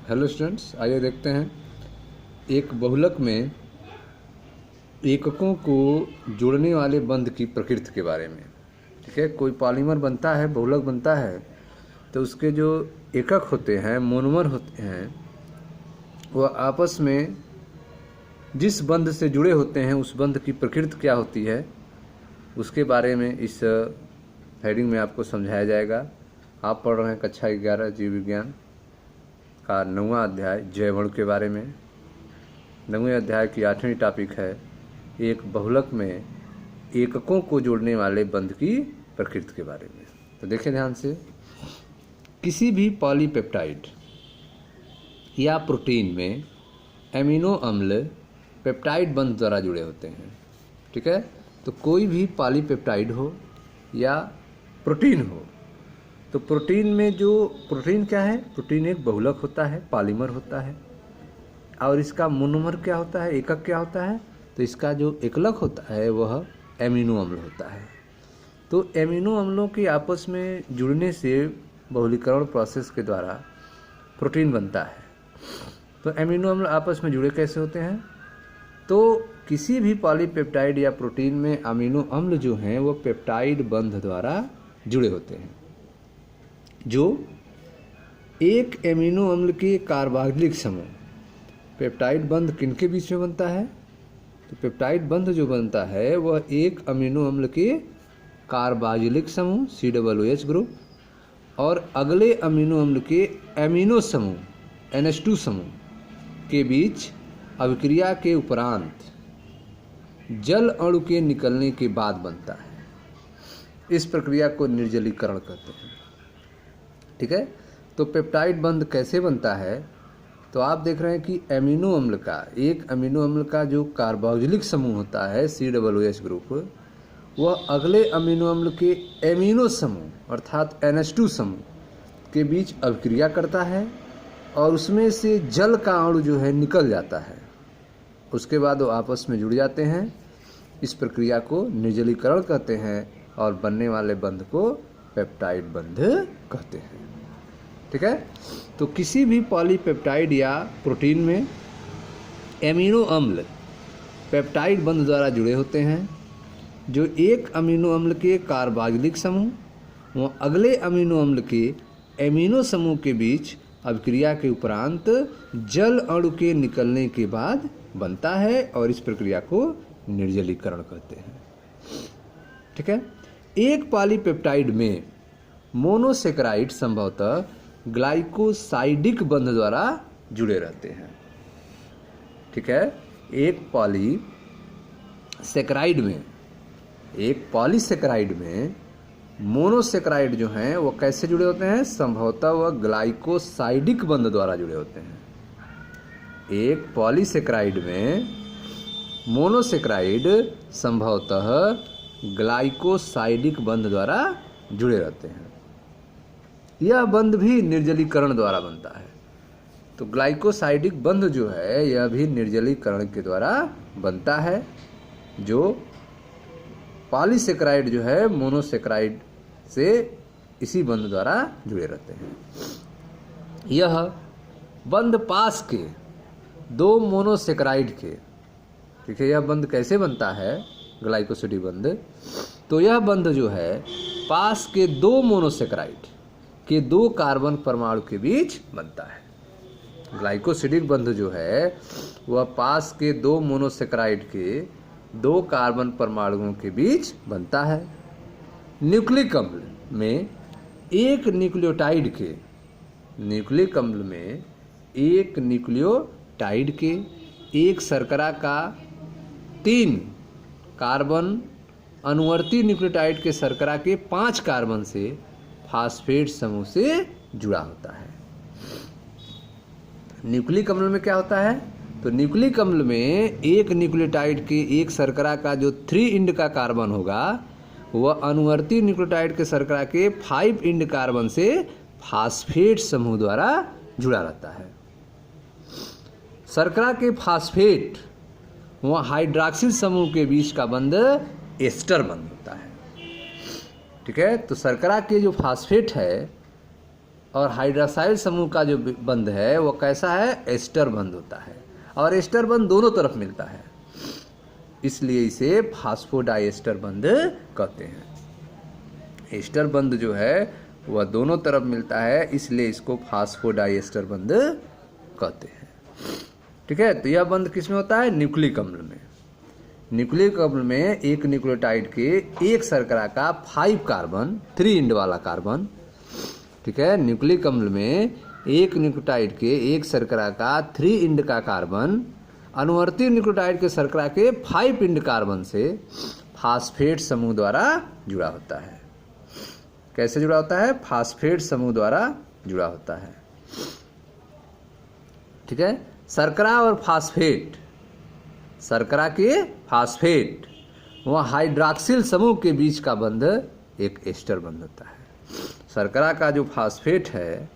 Hello students, आइए देखते हैं एक बहुलक में एककों को जोड़ने वाले बंध की प्रकृति के बारे में। ठीक है, कोई पॉलीमर बनता है, बहुलक बनता है, तो उसके जो एकक होते हैं, मोनोमर होते हैं, वह आपस में जिस बंध से जुड़े होते हैं उस बंध की प्रकृति क्या होती है उसके बारे में इस हेडिंग में आपको समझाया जाएगा। आप पढ़ रहे हैं कक्षा 11 जीव विज्ञान का 9वां अध्याय जैवअणु के बारे में। 9वें अध्याय की 8वीं टॉपिक है एक बहुलक में एककों को जोड़ने वाले बंध की प्रकृति के बारे में। तो देखें ध्यान से, किसी भी पॉलीपेप्टाइड या प्रोटीन में एमिनो अम्ल पेप्टाइड बंध द्वारा जुड़े होते हैं। ठीक है, तो कोई भी पॉलीपेप्टाइड हो या प्रोटीन हो, तो प्रोटीन में जो प्रोटीन क्या है, प्रोटीन एक बहुलक होता है, पॉलीमर होता है, और इसका मोनोमर क्या होता है, एकक क्या होता है, तो इसका जो एकलक होता है वह एमिनो अम्ल होता है। तो एमिनो अम्लों के आपस में जुड़ने से बहुलीकरण प्रोसेस के द्वारा प्रोटीन बनता है। तो एमिनो अम्ल आपस में जुड़े कैसे होते हैं, तो किसी भी पॉलीपेप्टाइड या प्रोटीन में अमीनो अम्ल जो हैं वो पेप्टाइड बंध द्वारा जुड़े होते हैं। जो एक एमिनो अम्ल के कार्बोक्सिलिक समूह, पेप्टाइड बंध किनके बीच में बनता है, तो पेप्टाइड बंध जो बनता है वह एक अमीनो अम्ल के कार्बोक्सिलिक समूह COOH ग्रुप और अगले अमीनो अम्ल के एमिनो समूह NH2 समूह के बीच अभिक्रिया के उपरांत जल अणु के निकलने के बाद बनता है। इस प्रक्रिया को निर्जलीकरण कहते हैं। ठीक है, तो पेप्टाइड बंध कैसे बनता है, तो आप देख रहे हैं कि एमिनो अम्ल का, एक अमीनो अम्ल का जो कार्बोक्सिलिक समूह होता है COOH ग्रुप, वह अगले अमीनो अम्ल के एमिनो समूह अर्थात NH2 समूह के बीच अभिक्रिया करता है और उसमें से जल का अणु जो है निकल जाता है। उसके बाद वो आपस में जुड़ जाते हैं। इस प्रक्रिया को निर्जलीकरण कहते हैं और बनने वाले बंध को पेप्टाइड बंध कहते हैं। ठीक है, तो किसी भी पॉलीपेप्टाइड या प्रोटीन में एमिनो अम्ल पेप्टाइड बंध द्वारा जुड़े होते हैं। जो एक अमीनो अम्ल के कार्बोक्सिलिक समूह व अगले अमीनो अम्ल के एमिनो समूह के बीच अभिक्रिया के उपरांत जल अणु के निकलने के बाद बनता है और इस प्रक्रिया को निर्जलीकरण कहते हैं। ठीक है, एक पॉलीपेप्टाइड में मोनोसेकेराइड संभवतः ग्लाइकोसाइडिक बंध द्वारा जुड़े रहते हैं। ठीक है, एक पॉलीसेकेराइड में मोनोसेकेराइड जो हैं वो कैसे जुड़े होते हैं, संभवतः वह ग्लाइकोसाइडिक बंध द्वारा जुड़े होते हैं। एक पॉलीसेकेराइड में मोनोसेकेराइड संभवतः ग्लाइकोसाइडिक बंध द्वारा जुड़े रहते हैं। यह बंध भी निर्जलीकरण द्वारा बनता है। तो ग्लाइकोसाइडिक बंध जो है यह भी निर्जलीकरण के द्वारा बनता है। जो पॉलीसेकेराइड जो है मोनोसेकेराइड से इसी बंध द्वारा जुड़े रहते हैं। यह बंध पास के दो मोनोसेकेराइड के, ठीक है, यह बंध कैसे बनता है ग्लाइकोसिडिक बंध, तो यह बंध जो है पास के दो मोनोसेकेराइड के दो कार्बन परमाणु के बीच बनता है। ग्लाइकोसिडिक बंध जो है वह पास के दो मोनोसेकेराइड के दो कार्बन परमाणुओं के बीच बनता है। न्यूक्लिक अम्ल में एक न्यूक्लियोटाइड के एक शर्करा का 3 कार्बन अनुवर्ती न्यूक्लियोटाइड के शर्करा के 5 कार्बन से फास्फेट समूह से जुड़ा होता है। न्यूक्लिक अम्ल में क्या होता है, तो न्यूक्लिक अम्ल में एक न्यूक्लियोटाइड के एक शर्करा का जो 3 इंड का कार्बन होगा वह अनुवर्ती न्यूक्लियोटाइड के शर्करा के 5 इंड कार्बन से फास्फेट समूह द्वारा जुड़ा रहता है। शर्करा के फास्फेट व हाइड्रॉक्सिल समूह के बीच का बंध एस्टर बंध होता है। ठीक है, तो शर्करा के जो फास्फेट है और हाइड्रोक्साइल समूह का जो बंध है वो कैसा है, एस्टर बंध होता है, और एस्टर बंध दोनों तरफ मिलता है, इसलिए इसे फास्फोडाइएस्टर बंध कहते हैं। एस्टर बंध जो है वह दोनों तरफ मिलता है, इसलिए इसको फास्फोडाइएस्टर बंध कहते हैं। ठीक है, तो यह बंध किस में होता है, न्यूक्लिक अम्ल में। न्यूक्लिक अम्ल में एक न्यूक्लियोटाइड के एक शर्करा का 5 कार्बन 3 इंड वाला कार्बन, ठीक है, न्यूक्लिक अम्ल में एक न्यूक्लियोटाइड के एक शर्करा का 3 इंड का कार्बन अनुवर्ती न्यूक्लियोटाइड के शर्करा के 5 इंड कार्बन से फास्फेट समूह द्वारा जुड़ा होता है। कैसे जुड़ा होता है, फास्फेट समूह द्वारा जुड़ा होता है। ठीक है, शर्करा और फास्फेट, शर्करा के फास्फेट वह हाइड्रॉक्सिल समूह के बीच का बंध एक एस्टर बंध होता है। शर्करा का जो फास्फेट है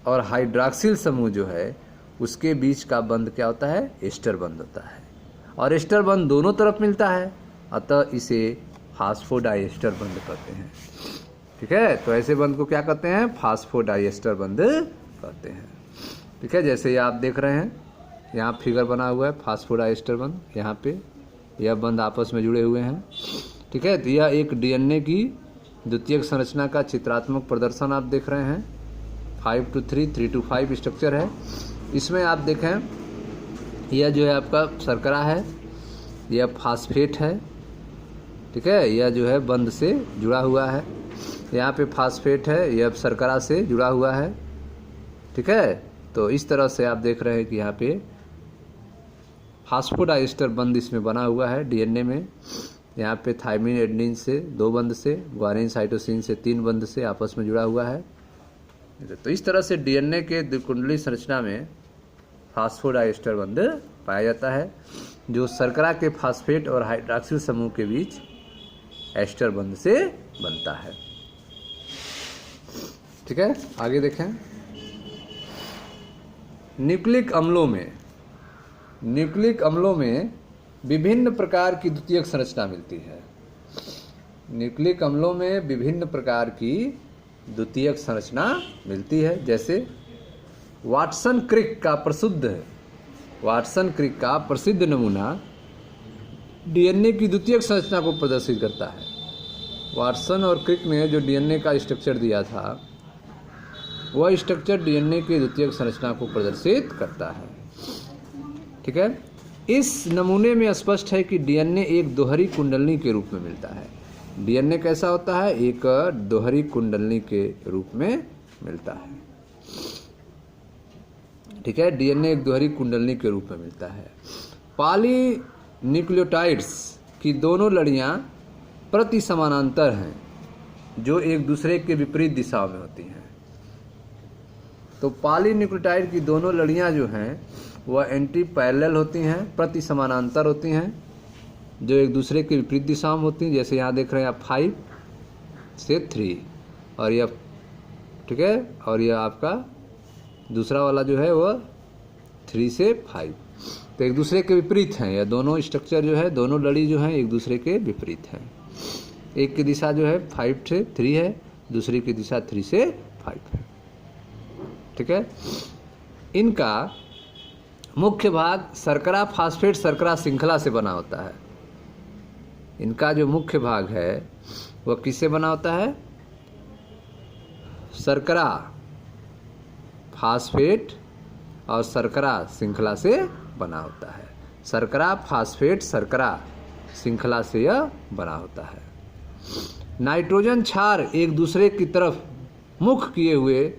और हाइड्रॉक्सिल समूह जो है उसके बीच का बंध क्या होता है, एस्टर बंध होता है, और एस्टर बंध दोनों तरफ मिलता है, अतः इसे फास्फोडाइएस्टर बंध कहते हैं। ठीक है, तो ऐसे बंध को क्या कहते हैं, फास्फोडाइएस्टर बंध कहते हैं। ठीक है, जैसे ये आप देख रहे हैं यहाँ फिगर बना हुआ है फास्फोडाइएस्टर बंध, यहाँ पे यह बंध आपस में जुड़े हुए हैं। ठीक है, तो यह एक डीएनए की द्वितीयक संरचना का चित्रात्मक प्रदर्शन आप देख रहे हैं। 5 to 3 3 to 5 स्ट्रक्चर है। इसमें आप देखें यह जो है आपका शर्करा है, यह फास्फेट है। ठीक है, यह जो है बंध से जुड़ा हुआ है, यहाँ पे फास्फेट है, यह शर्करा से जुड़ा हुआ है। ठीक है, तो इस तरह से आप देख रहे हैं कि यहाँ पे फास्फोडाइएस्टर बंध इसमें बना हुआ है डीएनए में। यहाँ पे थायमिन एडेनिन से 2 बंध से, ग्वानिन साइटोसिन से 3 बंध से आपस में जुड़ा हुआ है। तो इस तरह से डीएनए के द्विकुंडली संरचना में फास्फोडाइएस्टर बंध पाया जाता है, जो शर्करा के फास्फेट और हाइड्रॉक्सिल समूह के बीच एस्टर बंध से बनता है। ठीक है, आगे देखें। न्यूक्लिक अम्लों में विभिन्न प्रकार की द्वितीयक संरचना मिलती है। न्यूक्लिक अम्लों में विभिन्न प्रकार की द्वितीयक संरचना मिलती है, जैसे वाटसन क्रिक का प्रसिद्ध नमूना डीएनए की द्वितीयक संरचना को प्रदर्शित करता है। वाटसन और क्रिक ने जो डीएनए का स्ट्रक्चर दिया था वह स्ट्रक्चर डीएनए की द्वितीयक संरचना को प्रदर्शित करता है। ठीक है, इस नमूने में स्पष्ट है कि डीएनए एक दोहरी कुंडलनी के रूप में मिलता है। डीएनए कैसा होता है, एक दोहरी कुंडलनी के रूप में मिलता है। ठीक है, डीएनए एक दोहरी कुंडलनी के रूप में मिलता है। पॉलीन्यूक्लियोटाइड्स की दोनों लड़ियां प्रति समानांतर हैं, जो एक दूसरे के विपरीत दिशाओं में होती हैं। तो पॉलीन्यूक्लियोटाइड की दोनों लड़ियां जो हैं वह एंटी पैरेलल होती हैं, प्रति समानांतर होती हैं, जो एक दूसरे के विपरीत दिशाओं में होती हैं। जैसे यहाँ देख रहे हैं आप 5 से 3, और यह ठीक है, और यह आपका दूसरा वाला जो है वह 3 से 5, तो एक दूसरे के विपरीत हैं। यह दोनों स्ट्रक्चर जो है, दोनों लड़ी जो है एक दूसरे के विपरीत हैं। एक की दिशा जो है 5 से 3 है, दूसरी की दिशा 3 से 5 है। ठीक है, इनका मुख्य भाग शर्करा फास्फेट शर्करा श्रृंखला से बना होता है। इनका जो मुख्य भाग है वह किससे बना होता है, शर्करा फास्फेट और शर्करा श्रृंखला से बना होता है। शर्करा फास्फेट शर्करा श्रृंखला से यह बना होता है। नाइट्रोजन क्षार एक दूसरे की तरफ मुख किए हुए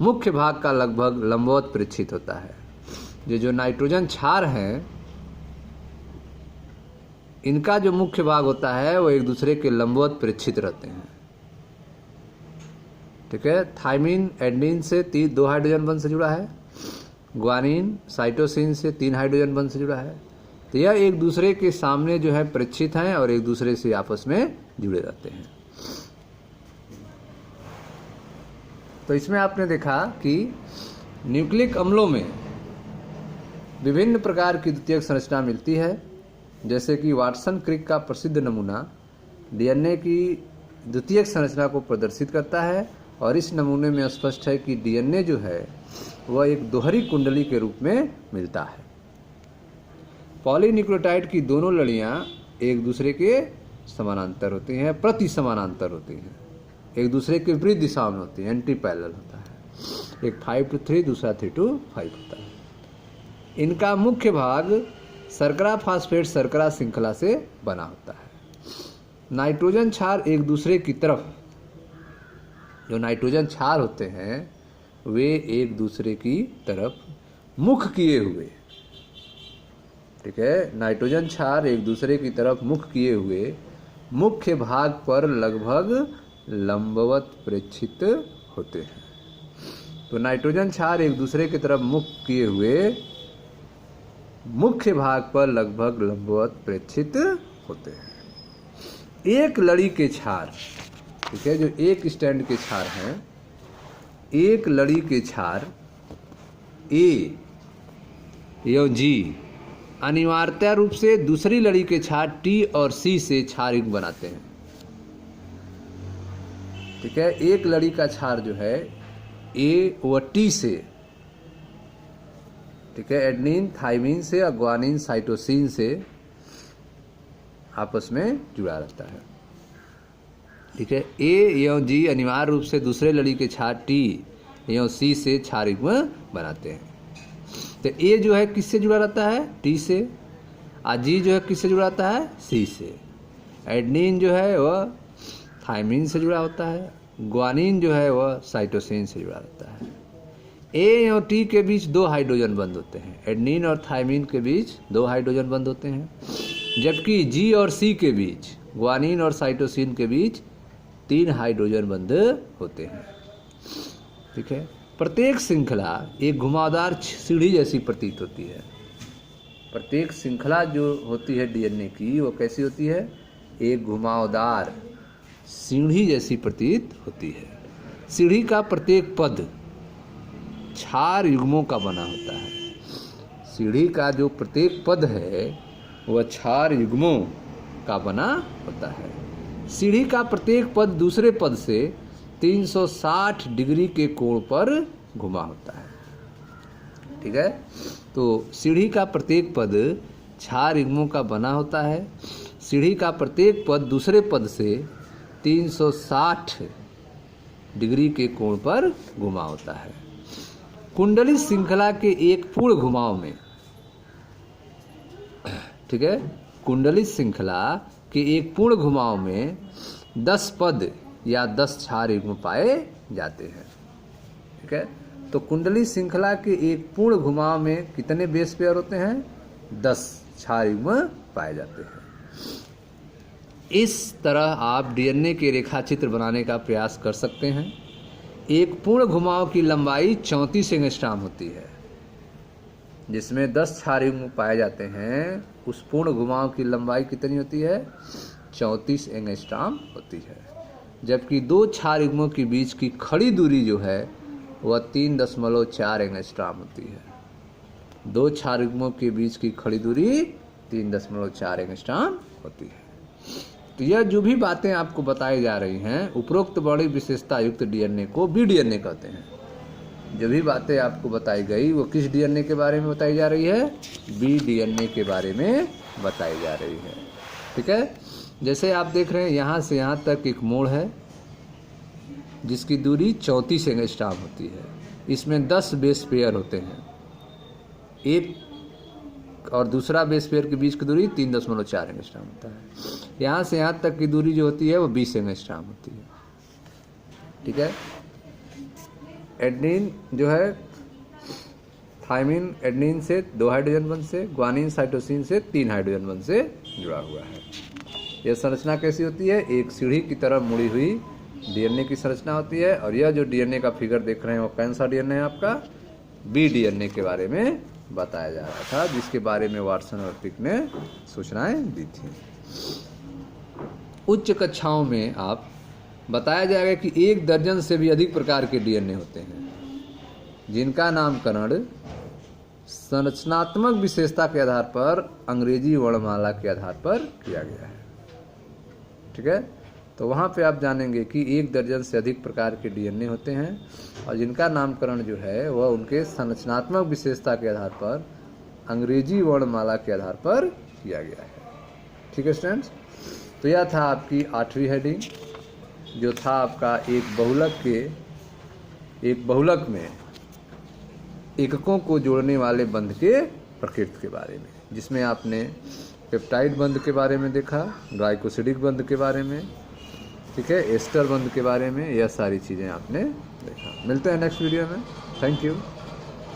मुख्य भाग का लगभग लंबवत परिचित होता है। ये जो नाइट्रोजन क्षार हैं, इनका जो मुख्य भाग होता है वो एक दूसरे के लंबवत परिचित रहते हैं। ठीक है, थायमिन एडेनिन से 2 हाइड्रोजन बंध से जुड़ा है, ग्वानिन साइटोसिन से 3 हाइड्रोजन बंध से जुड़ा है। तो यह एक दूसरे के सामने जो है परिचित हैं और एक दूसरे से आपस में जुड़े रहते हैं। तो इसमें आपने देखा कि न्यूक्लिक अम्लों में विभिन्न प्रकार की द्वितीयक संरचना मिलती है, जैसे कि वाटसन क्रिक का प्रसिद्ध नमूना डीएनए की द्वितीयक संरचना को प्रदर्शित करता है, और इस नमूने में स्पष्ट है कि डीएनए जो है वह एक दोहरी कुंडली के रूप में मिलता है। पॉलीन्यूक्लियोटाइड की दोनों लड़ियां एक दूसरे के समानांतर होती हैं, प्रति समानांतर होती हैं, एक दूसरे के विपरीत दिशा में होती हैं, एंटी पैरेलल होता है। एक 5 to 3, दूसरा 3 to 5 होता है। इनका मुख्य भाग शर्करा फास्फेट शर्करा श्रृंखला से बना होता है। नाइट्रोजन क्षार एक दूसरे की तरफ, जो नाइट्रोजन क्षार होते हैं वे एक दूसरे की तरफ मुख किए हुए, ठीक है, नाइट्रोजन क्षार एक दूसरे की तरफ मुख किए हुए मुख्य भाग पर लगभग लंबवत प्रेक्षित होते हैं। तो नाइट्रोजन क्षार एक दूसरे की तरफ मुख किए हुए मुख्य भाग पर लगभग लंबवत प्रेक्षित होते हैं। एक लड़ी के क्षार, ठीक है, जो एक स्टैंड के क्षार हैं, एक लड़ी के क्षार ए एवं जी अनिवार्यता रूप से दूसरी लड़ी के क्षार टी और सी से क्षार युग्म बनाते हैं। ठीक है, एक लड़ी का क्षार जो है ए व टी से, ठीक है, एडेनिन थाइमिन से और ग्वानिन साइटोसिन से आपस में जुड़ा रहता है। ठीक है, ए एवं जी अनिवार्य रूप से दूसरे लड़ी के क्षार टी एवं सी से क्षार युग्म बनाते हैं। तो ए जो है किससे जुड़ा रहता है? टी से। और जी जो है किससे जुड़ा रहता है? सी से। एडेनिन जो है वह थाइमिन से जुड़ा होता है, ग्वानिन जो है वह साइटोसिन से जुड़ा रहता है। ए और टी के बीच 2 हाइड्रोजन बंध होते हैं, एडेनिन और थाइमिन के बीच 2 हाइड्रोजन बंध होते हैं, जबकि जी और सी के बीच, ग्वानिन और साइटोसिन के बीच 3 हाइड्रोजन बंध होते हैं। ठीक है, प्रत्येक श्रृंखला एक घुमावदार सीढ़ी जैसी प्रतीत होती है। प्रत्येक श्रृंखला जो होती है डीएनए की वो कैसी होती है? एक घुमावदार सीढ़ी जैसी प्रतीत होती है। सीढ़ी का प्रत्येक पद क्षार युग्मों का बना होता है। सीढ़ी का जो प्रत्येक पद है वह क्षार युग्मों का बना होता है। सीढ़ी का प्रत्येक पद दूसरे पद से 360 डिग्री के कोण पर घुमा होता है। ठीक है, तो सीढ़ी का प्रत्येक पद क्षार युग्मों का बना होता है। सीढ़ी का प्रत्येक पद दूसरे पद से 360 डिग्री के कोण पर घुमा होता है। कुंडली श्रृंखला के एक पूर्ण घुमाव में, ठीक है, कुंडली श्रृंखला के एक पूर्ण घुमाव में 10 पद या 10 क्षार युग्म पाए जाते हैं। ठीक है, तो कुंडली श्रृंखला के एक पूर्ण घुमाव में कितने बेस पेयर होते हैं? 10 क्षार युग्म पाए जाते हैं। इस तरह आप डीएनए के रेखाचित्र बनाने का प्रयास कर सकते हैं। एक पूर्ण घुमाव की लंबाई 34 एंगस्ट्रॉम होती है, जिसमें 10 क्षार युग्म पाए जाते हैं। उस पूर्ण घुमाव की लंबाई कितनी होती है? 34 एंगस्ट्रॉम होती है, जबकि 2 क्षार युग्मों के बीच की खड़ी दूरी जो है वह 3.4 एंगस्ट्रॉम होती है। 2 क्षार युग्मों के बीच की खड़ी दूरी 3.4 एंगस्ट्रॉम होती है। तो यह जो भी बातें आपको बताई जा रही हैं, उपरोक्त बड़ी विशेषता युक्त डीएनए को बी डीएनए कहते हैं। जो भी बातें आपको बताई गई वो किस डीएनए के बारे में बताई जा रही है? बी डीएनए के बारे में बताई जा रही है। ठीक है, जैसे आप देख रहे हैं यहाँ से यहाँ तक एक मोड़ है जिसकी दूरी 34 एंगस्ट्रॉम होती है। इसमें 10 बेस पेयर होते हैं, एक और दूसरा बेस पेयर के बीच की दूरी 3.4 एंगस्ट्रॉम होता है। यहाँ से यहाँ तक की दूरी जो होती है वो 20 एंगस्ट्रॉम होती है। ठीक है, एडेनिन जो है थाइमिन एडेनिन से 2 हाइड्रोजन बंध से, ग्वानिन साइटोसिन से 3 हाइड्रोजन बंध से जुड़ा हुआ है। यह संरचना कैसी होती है? एक सीढ़ी की तरह मुड़ी हुई डीएनए की संरचना होती है। और यह जो डीएनए का फिगर देख रहे हैं वो कौन सा डीएनए है? आपका बी डीएनए के बारे में बताया जा रहा था, जिसके बारे में वाटसन और पिक ने सूचनाएं दी थी। उच्च कक्षाओं में आप बताया जाएगा कि 1 दर्जन से भी अधिक प्रकार के डीएनए होते हैं, जिनका नामकरण संरचनात्मक विशेषता के आधार पर अंग्रेजी वर्णमाला के आधार पर किया गया है। ठीक है, तो वहाँ पे आप जानेंगे कि 1 दर्जन से अधिक प्रकार के डीएनए होते हैं और जिनका नामकरण जो है वह उनके संरचनात्मक विशेषता के आधार पर अंग्रेजी वर्णमाला के आधार पर किया गया है। ठीक है स्टूडेंट्स, तो यह था आपकी 8वीं हेडिंग, जो था आपका एक बहुलक में एककों को जोड़ने वाले बंध के प्रकृति के बारे में, जिसमें आपने पेप्टाइड बंध के बारे में देखा, ग्लाइकोसिडिक बंध के बारे में, ठीक है, एस्टर बंध के बारे में, यह सारी चीज़ें आपने देखा। मिलते हैं नेक्स्ट वीडियो में। Thank you.